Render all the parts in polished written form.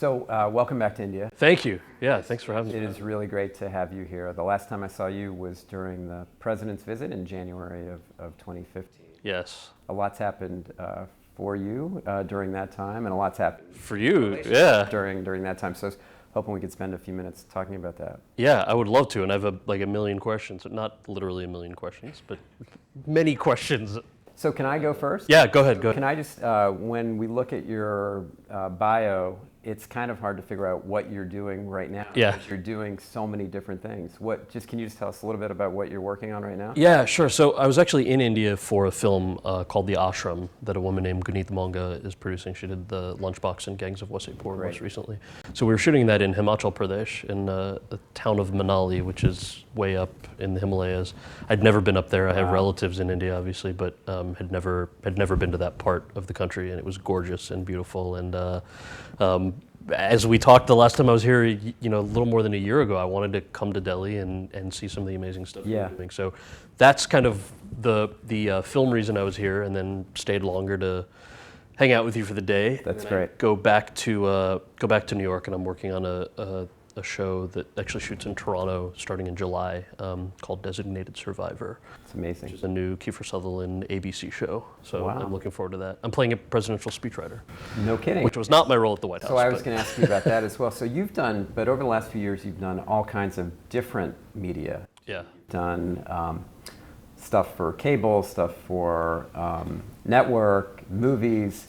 So welcome back to India. Thank you. Yeah, thanks for having me. It is really great to have you here. The last time I saw you was during the president's visit in January of 2015. Yes. A lot's happened for you during that time, and a lot's happened for you, yeah, during that time. So I was hoping we could spend a few minutes talking about that. Yeah, I would love to, and I have a million questions. Not literally a million questions, but many questions. So can I go first? Yeah, go ahead. Can I just, when we look at your bio, it's kind of hard to figure out what you're doing right now. Yeah. Because you're doing so many different things. Can you just tell us a little bit about what you're working on right now? Yeah, sure. So I was actually in India for a film called The Ashram that a woman named Gunita Monga is producing. She did The Lunchbox and Gangs of Wasseypur most recently. So we were shooting that in Himachal Pradesh in the town of Manali, which is way up in the Himalayas. I'd never been up there. I have relatives in India, obviously, but had never been to that part of the country, and it was gorgeous and beautiful. And as we talked the last time I was here, a little more than a year ago, I wanted to come to Delhi and see some of the amazing stuff you're doing. So that's kind of the film reason I was here, and then stayed longer to hang out with you for the day. That's great. Go back to New York, and I'm working on a show that actually shoots in Toronto starting in July called Designated Survivor. It's amazing. Which is a new Kiefer Sutherland ABC show. So wow. I'm looking forward to that. I'm playing a presidential speechwriter. No kidding. Which was not my role at the White House. So I was going to ask you about that as well. So but over the last few years, you've done all kinds of different media. Yeah. You've done stuff for cable, stuff for network, movies.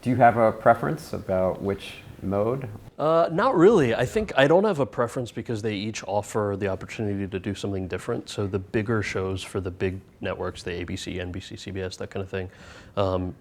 Do you have a preference about which mode? Not really. I think I don't have a preference because they each offer the opportunity to do something different. So the bigger shows for the big networks, the ABC, NBC, CBS, that kind of thing,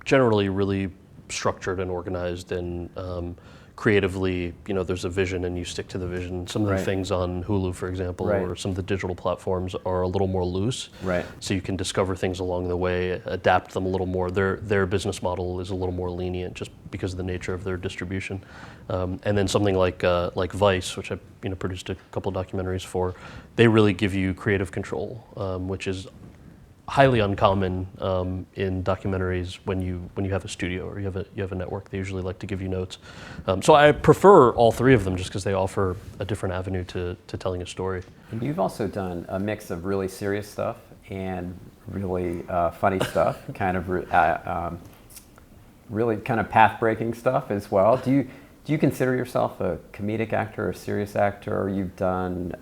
generally really structured and organized and creatively, there's a vision and you stick to the vision. Some of the things on Hulu, for example, or some of the digital platforms are a little more loose. Right. So you can discover things along the way, adapt them a little more. Their business model is a little more lenient just because of the nature of their distribution. And then something like Vice, which I produced a couple of documentaries for, they really give you creative control, which is highly uncommon in documentaries when you have a studio or you have a network. They usually like to give you notes. So I prefer all three of them just because they offer a different avenue to telling a story. And you've also done a mix of really serious stuff and really funny stuff, kind of really kind of path-breaking stuff as well. Do you consider yourself a comedic actor or a serious actor? You've done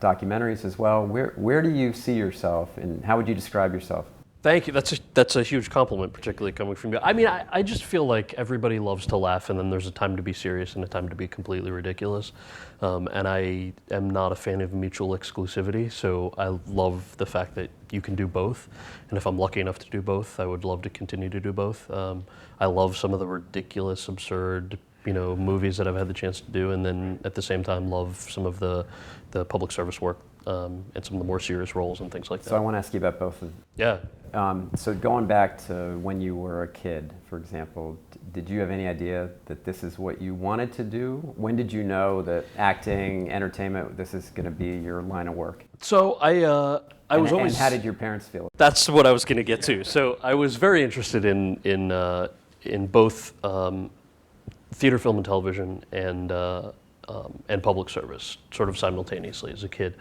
documentaries as well. Where do you see yourself, and how would you describe yourself? Thank you. That's a huge compliment, particularly coming from you. I mean, I just feel like everybody loves to laugh, and then there's a time to be serious and a time to be completely ridiculous. And I am not a fan of mutual exclusivity, so I love the fact that you can do both. And if I'm lucky enough to do both, I would love to continue to do both. I love some of the ridiculous, absurd, movies that I've had the chance to do, and then at the same time love some of the public service work and some of the more serious roles and things like that. So I want to ask you about both of them. Yeah. So going back to when you were a kid, for example, did you have any idea that this is what you wanted to do? When did you know that acting, entertainment, this is going to be your line of work? So I was always. And how did your parents feel? That's what I was going to get to. So I was very interested in both theater, film, and television, and public service, sort of simultaneously as a kid.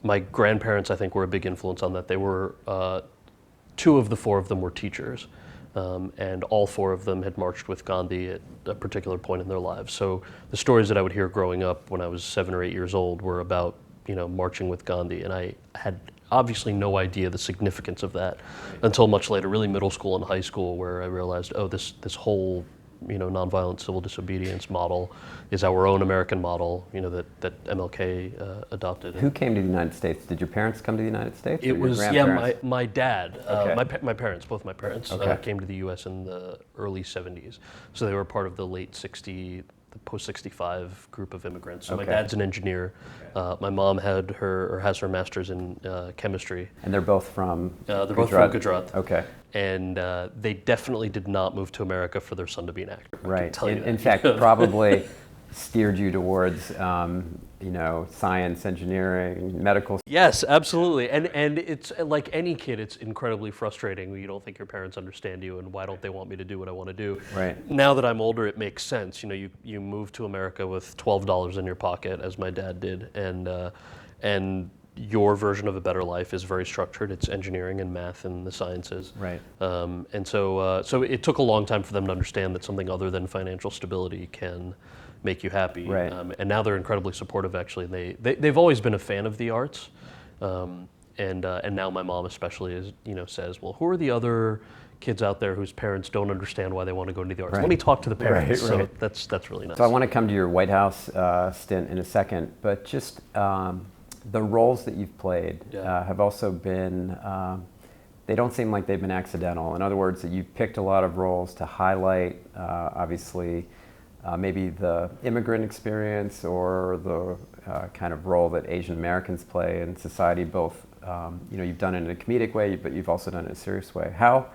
My grandparents, I think, were a big influence on that. They were, two of the four of them were teachers, and all four of them had marched with Gandhi at a particular point in their lives. So the stories that I would hear growing up when I was 7 or 8 years old were about, marching with Gandhi, and I had obviously no idea the significance of that until much later, really middle school and high school, where I realized, this whole nonviolent civil disobedience model is our own American model, that MLK adopted. Who came to the United States? Did your parents come to the United States? It was, my dad, my parents, both my parents, came to the U.S. in the early 70s. So they were part of the late 60s, the post-65 group of immigrants. So my dad's an engineer. My mom has her master's in chemistry. And they're both from both from Gujarat. Okay. And they definitely did not move to America for their son to be an actor. Right. In fact, probably steered you towards science, engineering, medical. Yes, absolutely. And it's like any kid, it's incredibly frustrating when you don't think your parents understand you and why don't they want me to do what I want to do. Right. Now that I'm older, it makes sense. You move to America with $12 in your pocket, as my dad did, and your version of a better life is very structured. It's engineering and math and the sciences. Right. And so it took a long time for them to understand that something other than financial stability can make you happy. Right. And now they're incredibly supportive. Actually, they've always been a fan of the arts, and now my mom especially says, well, who are the other kids out there whose parents don't understand why they want to go into the arts? Right. Let me talk to the parents. Right. So that's really nice. So I want to come to your White House stint in a second, but just the roles that you've played have also been, they don't seem like they've been accidental. In other words, that you picked a lot of roles to highlight, obviously, maybe the immigrant experience or the kind of role that Asian Americans play in society, both, you've done it in a comedic way, but you've also done it in a serious way. How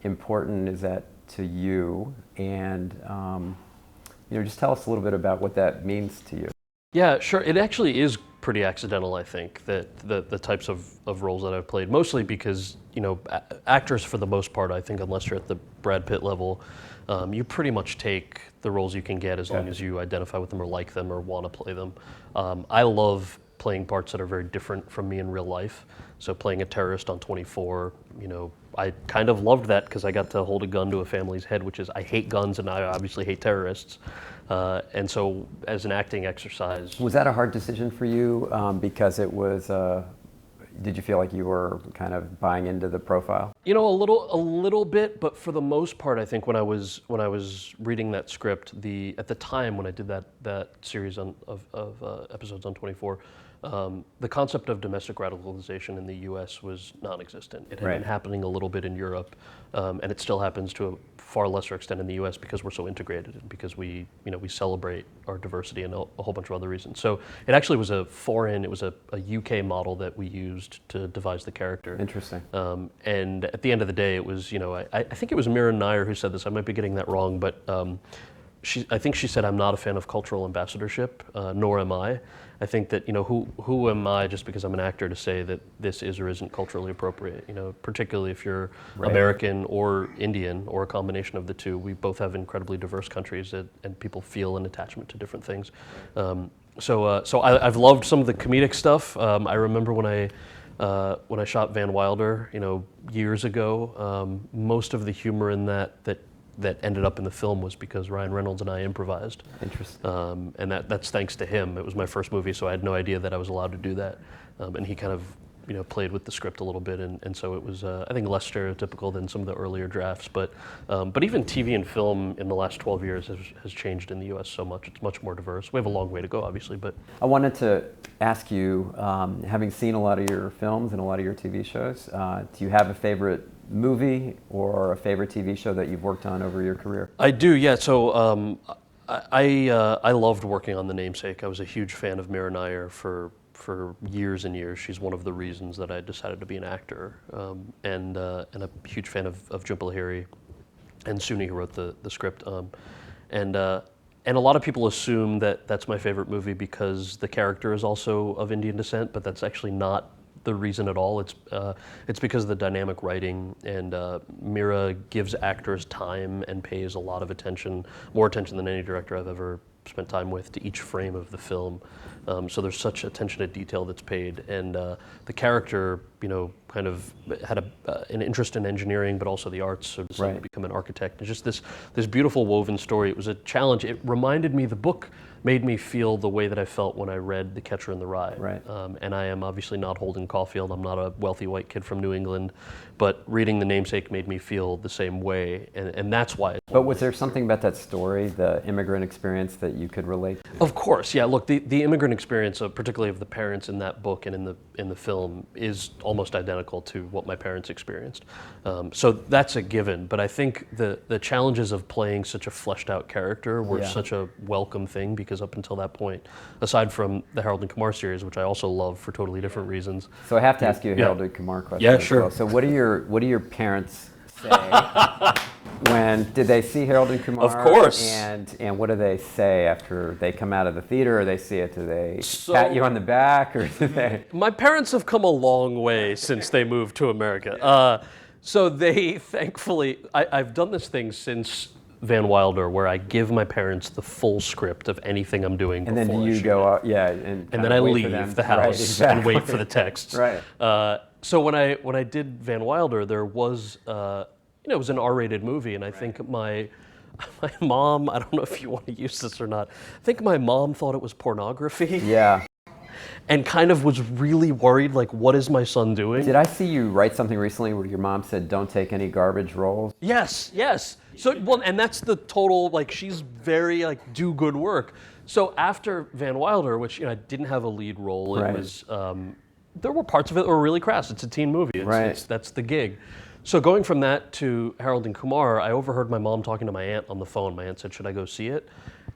important is that to you? And, just tell us a little bit about what that means to you. Yeah, sure. It actually is pretty accidental, I think, that the types of roles that I've played, mostly because, actors for the most part, I think, unless you're at the Brad Pitt level, you pretty much take the roles you can get as long as you identify with them or like them or want to play them. I love playing parts that are very different from me in real life. So playing a terrorist on 24, I kind of loved that because I got to hold a gun to a family's head, which is, I hate guns and I obviously hate terrorists. And so as an acting exercise. Was that a hard decision for you? Because it was, did you feel like you were kind of buying into the profile? A little bit, but for the most part, I think when I was reading that script, at the time when I did that series of episodes on 24, the concept of domestic radicalization in the U.S. was non-existent. It had been happening a little bit in Europe, and it still happens to a far lesser extent in the U.S. because we're so integrated and because we celebrate our diversity and a whole bunch of other reasons. So it actually was it was a UK model that we used to devise the character. Interesting. And at the end of the day, it was, I think it was Mira Nair who said this. I might be getting that wrong, but I think she said, I'm not a fan of cultural ambassadorship, nor am I. I think that, who am I just because I'm an actor to say that this is or isn't culturally appropriate, particularly if you're American or Indian or a combination of the two. We both have incredibly diverse countries and people feel an attachment to different things. So I've loved some of the comedic stuff. I remember when I shot Van Wilder, years ago, most of the humor in that ended up in the film was because Ryan Reynolds and I improvised. Interesting. And that's thanks to him. It was my first movie, so I had no idea that I was allowed to do that. And he kind of, played with the script a little bit, and so it was, I think, less stereotypical than some of the earlier drafts. But even TV and film in the last 12 years has changed in the U.S. so much. It's much more diverse. We have a long way to go, obviously, but. I wanted to ask you, having seen a lot of your films and a lot of your TV shows, do you have a favorite movie or a favorite TV show that you've worked on over your career? I do, yeah. So I loved working on The Namesake. I was a huge fan of Mira Nair for years and years. She's one of the reasons that I decided to be an actor, and a huge fan of Jhumpa Lahiri and Suni, who wrote the script. And a lot of people assume that that's my favorite movie because the character is also of Indian descent, but that's actually not the reason at all. It's because of the dynamic writing, and Mira gives actors time and pays a lot of attention, more attention than any director I've ever spent time with, to each frame of the film. So there's such attention to detail that's paid, and the character, kind of had an interest in engineering, but also the arts, so decided to become an architect. It's just this beautiful woven story. It was a challenge. It reminded me, the book made me feel the way that I felt when I read The Catcher in the Rye. Right. And I am obviously not Holden Caulfield. I'm not a wealthy white kid from New England, but reading The Namesake made me feel the same way, and that's why. But was there something about that story, the immigrant experience, that you could relate to? Of course, yeah. Look, the immigrant experience, particularly of the parents in that book and in the film, is almost identical to what my parents experienced. So that's a given. But I think the challenges of playing such a fleshed out character were such a welcome thing, because up until that point, aside from the Harold and Kumar series, which I also love for totally different reasons. So I have to ask you a Harold and Kumar question. Yeah, as sure. well. So what do your parents say did they see Harold and Kumar? Of course. And what do they say after they come out of the theater, or they see it? Do they So- pat you on the back, or do they? My parents have come a long way since they moved to America. So they thankfully, I've done this thing since Van Wilder where I give my parents the full script of anything I'm doing And before then do I you shoot go it. out, yeah, and And then I wait for them. leave the Right, house exactly. and wait for the texts. Right. So when I did Van Wilder, there was, it was an R-rated movie, and I think my mom, I don't know if you want to use this or not, I think my mom thought it was pornography. Yeah. And kind of was really worried, like, what is my son doing? Did I see you write something recently where your mom said, "Don't take any garbage rolls"? Yes. So, well, and that's the total, like, she's very, like, do good work. So after Van Wilder, which, I didn't have a lead role, it Right. was, there were parts of it that were really crass. It's a teen movie. That's the gig. So going from that to Harold and Kumar, I overheard my mom talking to my aunt on the phone. My aunt said, "Should I go see it?"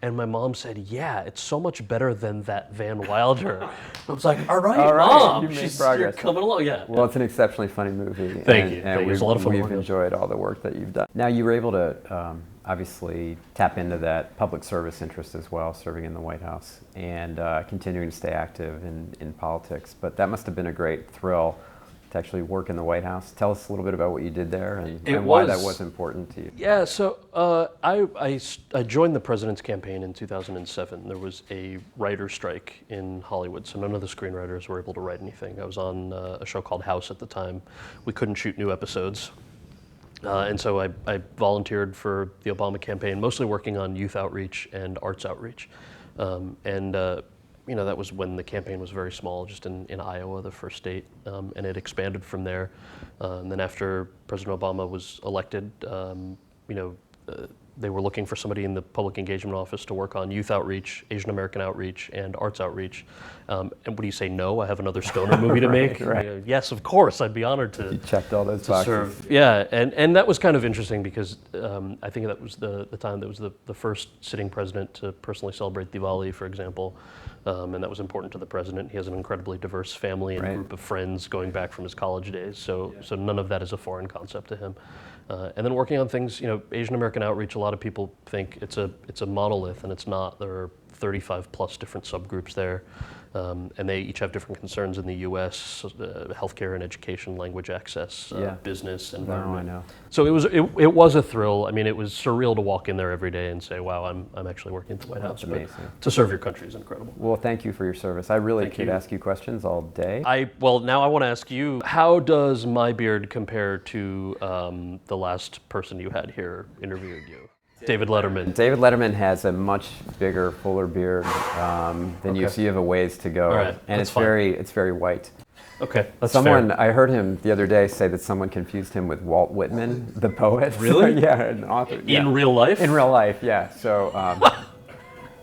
And my mom said, "Yeah, it's so much better than that Van Wilder." I was like, all right, Mom, you made you're progress. coming along, yeah. Well, it's an exceptionally funny movie. Thank you. And It was a lot of fun we've working on it. enjoyed all the work that you've done. Now, you were able to obviously tap into that public service interest as well, serving in the White House and continuing to stay active in politics. But that must have been a great thrill to actually work in the White House. Tell us a little bit about what you did there and why that was important to you. Yeah, so I joined the president's campaign in 2007. There was a writer strike in Hollywood, so none of the screenwriters were able to write anything. I was on a show called House at the time. We couldn't shoot new episodes. And so I volunteered for the Obama campaign, mostly working on youth outreach and arts outreach. That was when the campaign was very small, just in Iowa, the first state, and it expanded from there. And then after President Obama was elected, they were looking for somebody in the public engagement office to work on youth outreach, Asian American outreach, and arts outreach. And what do you say, no? I have another stoner movie to make? Right. Yes, of course, I'd be honored to. You checked all those to boxes. serve. Yeah, and that was kind of interesting because I think that was the time that was the first sitting president to personally celebrate Diwali, for example. And that was important to the president. He has an incredibly diverse family and group of friends going back from his college days. So none of that is a foreign concept to him. And then working on things, Asian American outreach, a lot of people think it's a monolith, and it's not. There are 35 plus different subgroups there. And they each have different concerns in the U.S., healthcare and education, language access, business, environment. No, I know. So it was a thrill. I mean, it was surreal to walk in there every day and say, wow, I'm actually working at the White House. That's amazing. But to serve your country is incredible. Well, thank you for your service. I really could ask you questions all day. Now I want to ask you, how does my beard compare to the last person you had here interviewed you? David Letterman. David Letterman has a much bigger, fuller beard than you, so you have a ways to go. All right, and that's it's very white. Okay, that's fair. I heard him the other day say that someone confused him with Walt Whitman, the poet. Really? Yeah, an author. In real life? In real life, yeah. So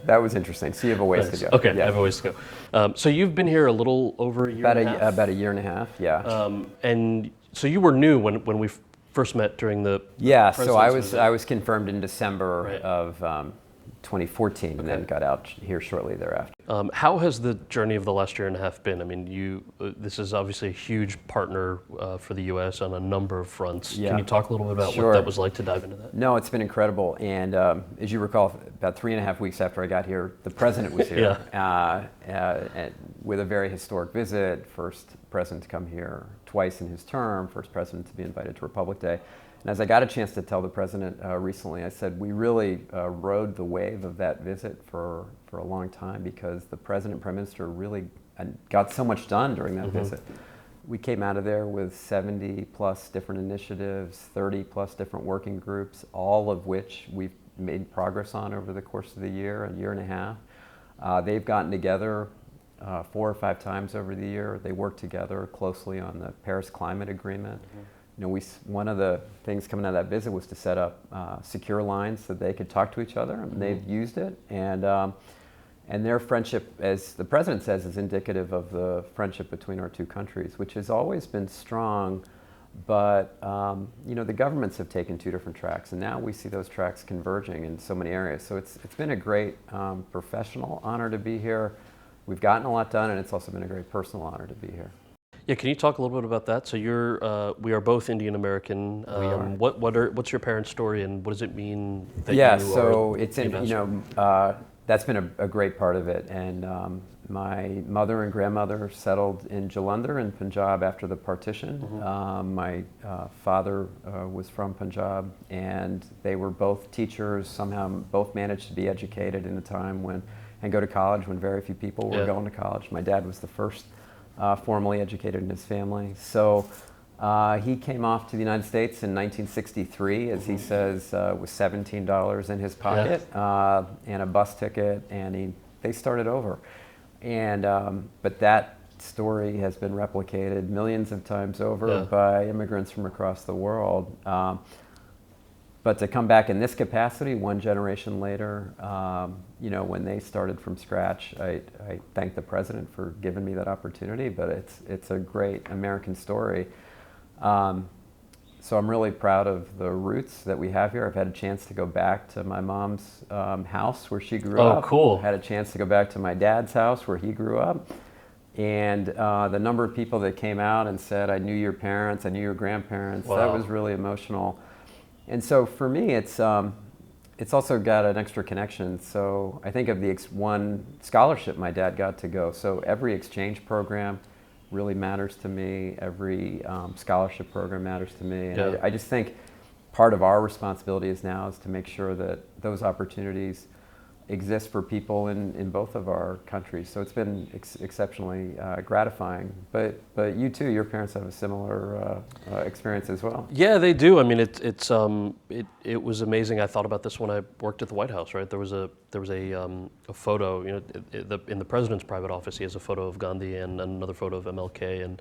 that was interesting. So you have a ways to go. Okay, I have a ways to go. So you've been here a little over a year and a half? About a year and a half, yeah. And so you were new when we first met during the so I was confirmed in December of 2014 and then got out here shortly thereafter. How has the journey of the last year and a half been? I mean, this is obviously a huge partner for the U.S. on a number of fronts. Can you talk a little bit about what that was like to dive into that? No, it's been incredible. And as you recall, about 3.5 weeks after I got here, the president was here with a very historic visit. First president to come here twice in his term, first president to be invited to Republic Day. And as I got a chance to tell the president recently, I said we really rode the wave of that visit for a long time because the president, prime minister really got so much done during that visit. We came out of there with 70 plus different initiatives, 30 plus different working groups, all of which we've made progress on over the course of the year, a year and a half. They've gotten together 4 or 5 times over the year. They work together closely on the Paris Climate Agreement. One of the things coming out of that visit was to set up secure lines so they could talk to each other, and they've used it. And their friendship, as the president says, is indicative of the friendship between our two countries, which has always been strong. But the governments have taken 2 different tracks, and now we see those tracks converging in so many areas. So it's been a great professional honor to be here. We've gotten a lot done, and it's also been a great personal honor to be here. Yeah, can you talk a little bit about that? So we are both Indian American. We are. What's your parents' story, and what does it mean that Yeah, you so are it's the in, ambassador? that's been a great part of it. And my mother and grandmother settled in Jalandhar in Punjab after the partition. My father was from Punjab, and they were both teachers. Somehow both managed to be educated in a time when, and go to college when very few people were going to college. My dad was the first formally educated in his family. So he came off to the United States in 1963, as he says, with $17 in his pocket and a bus ticket, and they started over. And but that story has been replicated millions of times over by immigrants from across the world. But to come back in this capacity, one generation later, when they started from scratch, I thank the president for giving me that opportunity. But it's a great American story. So I'm really proud of the roots that we have here. I've had a chance to go back to my mom's house where she grew up. Oh, cool. I had a chance to go back to my dad's house where he grew up. And the number of people that came out and said, I knew your parents, I knew your grandparents, that was really emotional. And so for me, it's also got an extra connection. So I think of the one scholarship my dad got to go. So every exchange program really matters to me. Every scholarship program matters to me. And I just think part of our responsibility now is to make sure that those opportunities exist for people in both of our countries. So it's been exceptionally gratifying. But you too, your parents have a similar experience as well. Yeah, they do. I mean, it was amazing. I thought about this when I worked at the White House. Right, there was a photo. In the president's private office, he has a photo of Gandhi and another photo of MLK, and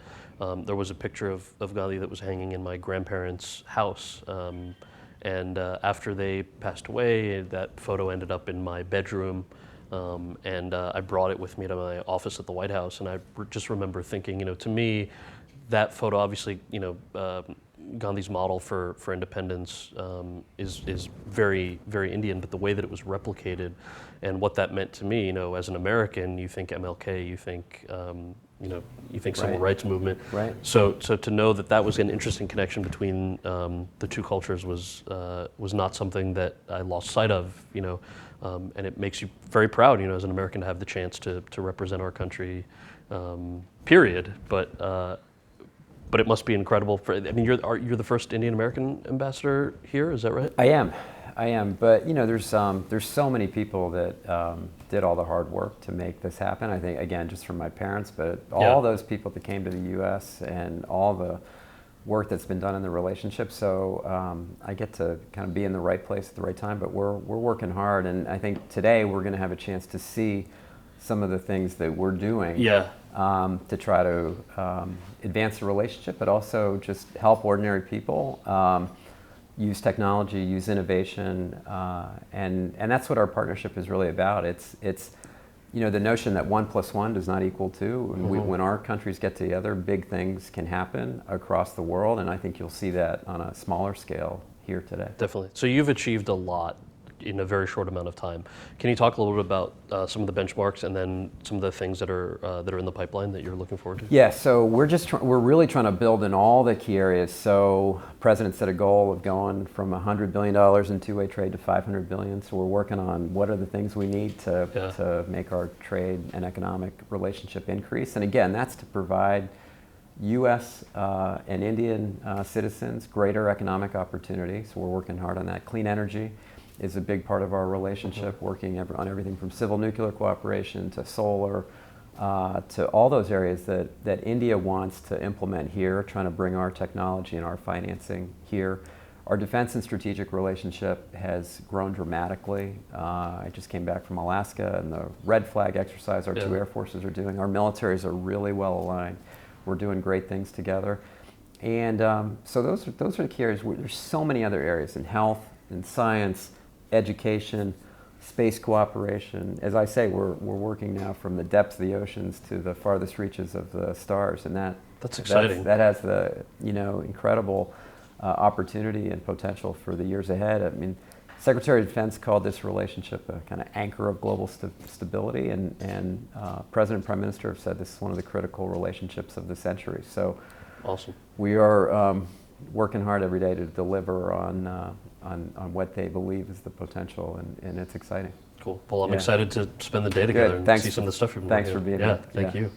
there was a picture of Gandhi that was hanging in my grandparents' house. And after they passed away, that photo ended up in my bedroom, and I brought it with me to my office at the White House. And I just remember thinking, to me, that photo, obviously, Gandhi's model for independence is very, very Indian, but the way that it was replicated and what that meant to me, as an American, you think MLK, you think civil rights movement. Right. So to know that was an interesting connection between the two cultures was not something that I lost sight of, and it makes you very proud, as an American, to have the chance to represent our country, period. But it must be incredible. You're the first Indian American ambassador here, is that right? I am. But there's so many people that did all the hard work to make this happen. I think, again, just from my parents, but all those people that came to the U.S. and all the work that's been done in the relationship. So I get to kind of be in the right place at the right time. But we're working hard, and I think today we're going to have a chance to see some of the things that we're doing to try to advance the relationship, but also just help ordinary people use technology, use innovation, and that's what our partnership is really about. It's the notion that 1 + 1 does not equal 2. And when our countries get together, big things can happen across the world, and I think you'll see that on a smaller scale here today. Definitely. So you've achieved a lot in a very short amount of time. Can you talk a little bit about some of the benchmarks and then some of the things that are in the pipeline that you're looking forward to? Yeah, so we're really trying to build in all the key areas. So President set a goal of going from $100 billion in two-way trade to $500 billion. So we're working on what are the things we need to make our trade and economic relationship increase. And again, that's to provide U.S. And Indian citizens greater economic opportunity. So we're working hard on that. Clean energy is a big part of our relationship, working on everything from civil nuclear cooperation to solar, to all those areas that India wants to implement here, trying to bring our technology and our financing here. Our defense and strategic relationship has grown dramatically. I just came back from Alaska, and the red flag exercise our two air forces are doing. Our militaries are really well aligned. We're doing great things together. And so those are the key areas. There's so many other areas in health, in science, education, space cooperation. As I say, we're working now from the depths of the oceans to the farthest reaches of the stars, and that's exciting. That has the incredible opportunity and potential for the years ahead. I mean, Secretary of Defense called this relationship a kind of anchor of global stability, and President and Prime Minister have said this is one of the critical relationships of the century. So Awesome. we are working hard every day to deliver on what they believe is the potential, and it's exciting. Cool. Well, I'm Yeah. excited to spend the day together Good. and Thanks see some of the stuff you're doing. Thanks for being yeah, here. Thank Yeah. you.